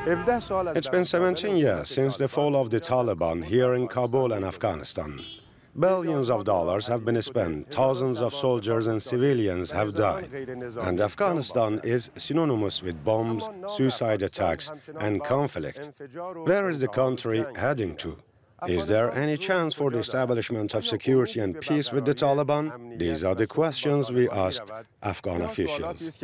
It's been 17 years since the fall of the Taliban here in Kabul and Afghanistan. Billions of dollars have been spent, thousands of soldiers and civilians have died, and Afghanistan is synonymous with bombs, suicide attacks, and conflict. Where is the country heading to? Is there any chance for the establishment of security and peace with the Taliban? These are the questions we asked Afghan officials.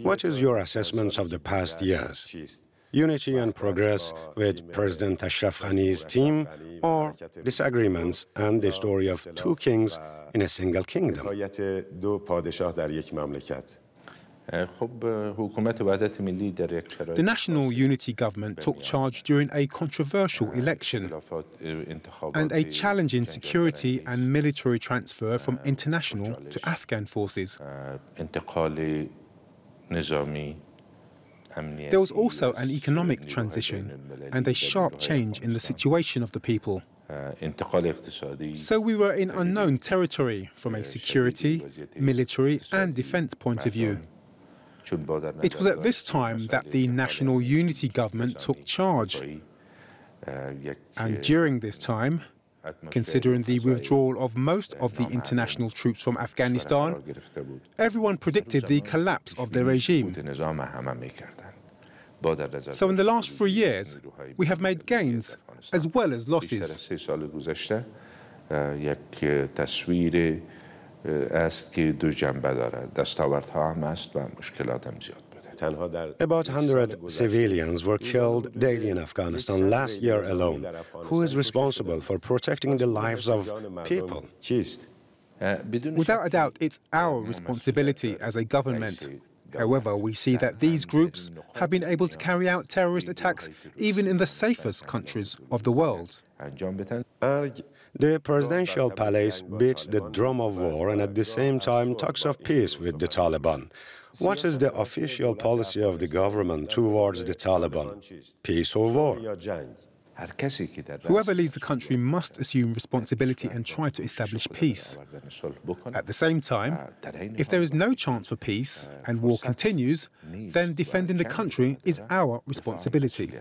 What is your assessment of the past years? Unity and progress with President Ashraf Ghani's team, or disagreements and the story of two kings in a single kingdom? The National Unity Government took charge during a controversial election and a challenging security and military transfer from international to Afghan forces. There was also an economic transition and a sharp change in the situation of the people. So we were in unknown territory from a security, military and defense point of view. It was at this time that the National Unity Government took charge. And during this time, considering the withdrawal of most of the international troops from Afghanistan, everyone predicted the collapse of the regime. So in the last 3 years, we have made gains as well as losses. About 100 civilians were killed daily in Afghanistan last year alone. Who is responsible for protecting the lives of people? Without a doubt, it's our responsibility as a government. However, we see that these groups have been able to carry out terrorist attacks even in the safest countries of the world. The presidential palace beats the drum of war and at the same time talks of peace with the Taliban. What is the official policy of the government towards the Taliban? Peace or war? Whoever leads the country must assume responsibility and try to establish peace. At the same time, if there is no chance for peace and war continues, then defending the country is our responsibility.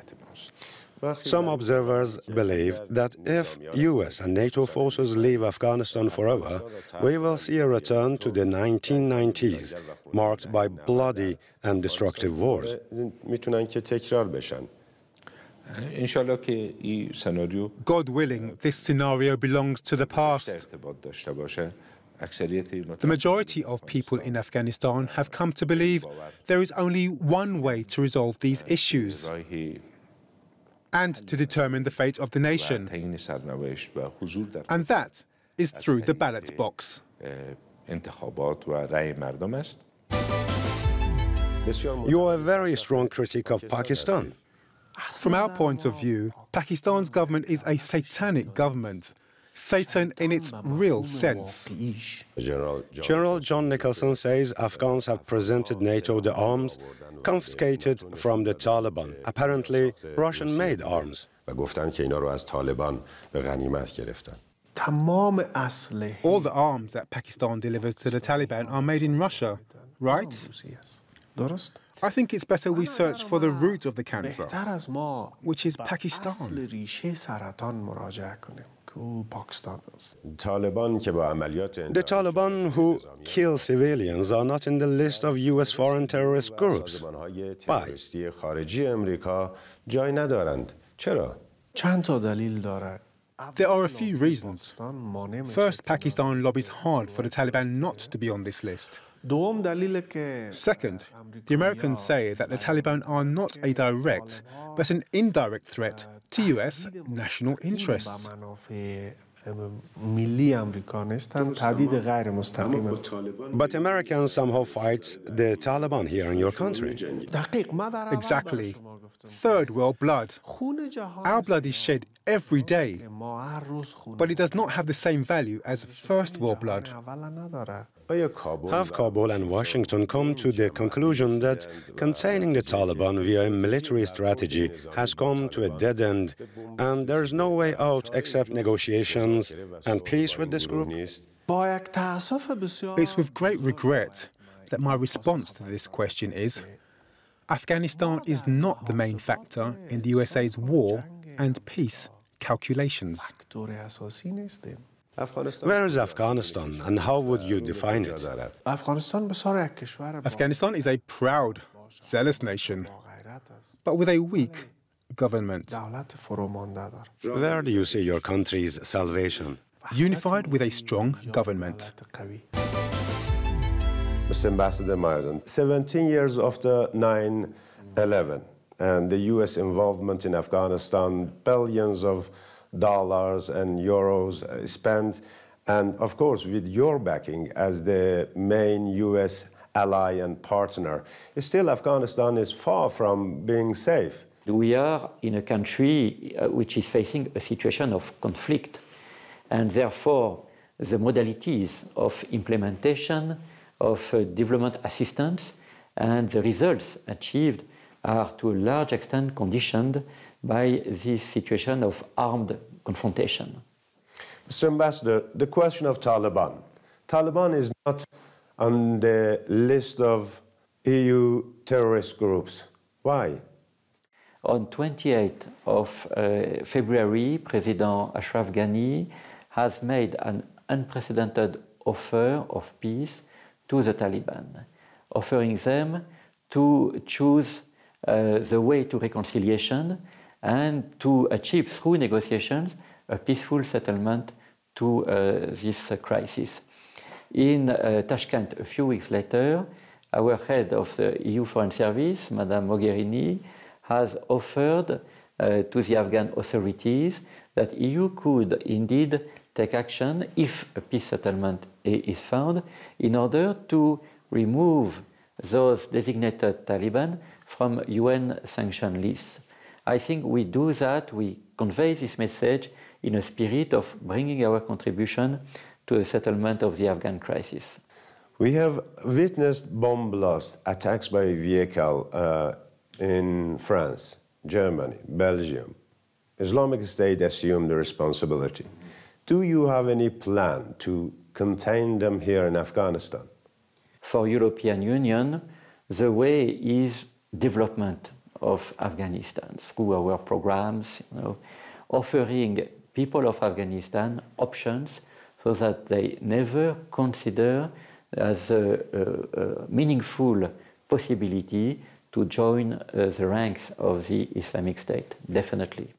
Some observers believe that if US and NATO forces leave Afghanistan forever, we will see a return to the 1990s, marked by bloody and destructive wars. God willing, this scenario belongs to the past. The majority of people in Afghanistan have come to believe there is only one way to resolve these issues and to determine the fate of the nation. And that is through the ballot box. You are a very strong critic of Pakistan. From our point of view, Pakistan's government is a satanic government. Satan in its real sense. General John Nicholson says Afghans have presented NATO the arms confiscated from the Taliban, apparently Russian-made arms. All the arms that Pakistan delivers to the Taliban are made in Russia, right? I think it's better we search for the root of the cancer, which is Pakistan. The Taliban who kill civilians are not in the list of US foreign terrorist groups. Why? There are a few reasons. First, Pakistan lobbies hard for the Taliban not to be on this list. Second, the Americans say that the Taliban are not a direct, but an indirect threat to US national interests. But Americans somehow fight the Taliban here in your country. Exactly. Third world blood. Our blood is shed every day, but it does not have the same value as first world blood. Have Kabul and Washington come to the conclusion that containing the Taliban via a military strategy has come to a dead end and there's no way out except negotiations and peace with this group? It's with great regret that my response to this question is, Afghanistan is not the main factor in the USA's war and peace calculations. Where is Afghanistan and how would you define it? Afghanistan is a proud, zealous nation, but with a weak government. Where do you see your country's salvation? Unified with a strong government. Mr. Ambassador Marsden, 17 years after 9/11 and the US involvement in Afghanistan, billions of dollars and euros spent, and of course with your backing as the main US ally and partner, still Afghanistan is far from being safe. We are in a country which is facing a situation of conflict, and therefore the modalities of implementation of development assistance and the results achieved are to a large extent conditioned by this situation of armed confrontation. Mr. Ambassador, the question of Taliban. Taliban is not on the list of EU terrorist groups. Why? On 28th of February, President Ashraf Ghani has made an unprecedented offer of peace to the Taliban, offering them to choose the way to reconciliation and to achieve through negotiations a peaceful settlement to this crisis. In Tashkent, a few weeks later, our head of the EU Foreign Service, Madame Mogherini, has offered to the Afghan authorities that EU could indeed take action if a peace settlement is found in order to remove those designated Taliban from UN sanction lists. I think we do that, we convey this message in a spirit of bringing our contribution to the settlement of the Afghan crisis. We have witnessed bomb blasts, attacks by vehicle in France, Germany, Belgium. Islamic State assumed the responsibility. Do you have any plan to contain them here in Afghanistan? For European Union, the way is development of Afghanistan through our programs, offering people of Afghanistan options so that they never consider as a meaningful possibility to join the ranks of the Islamic State, definitely.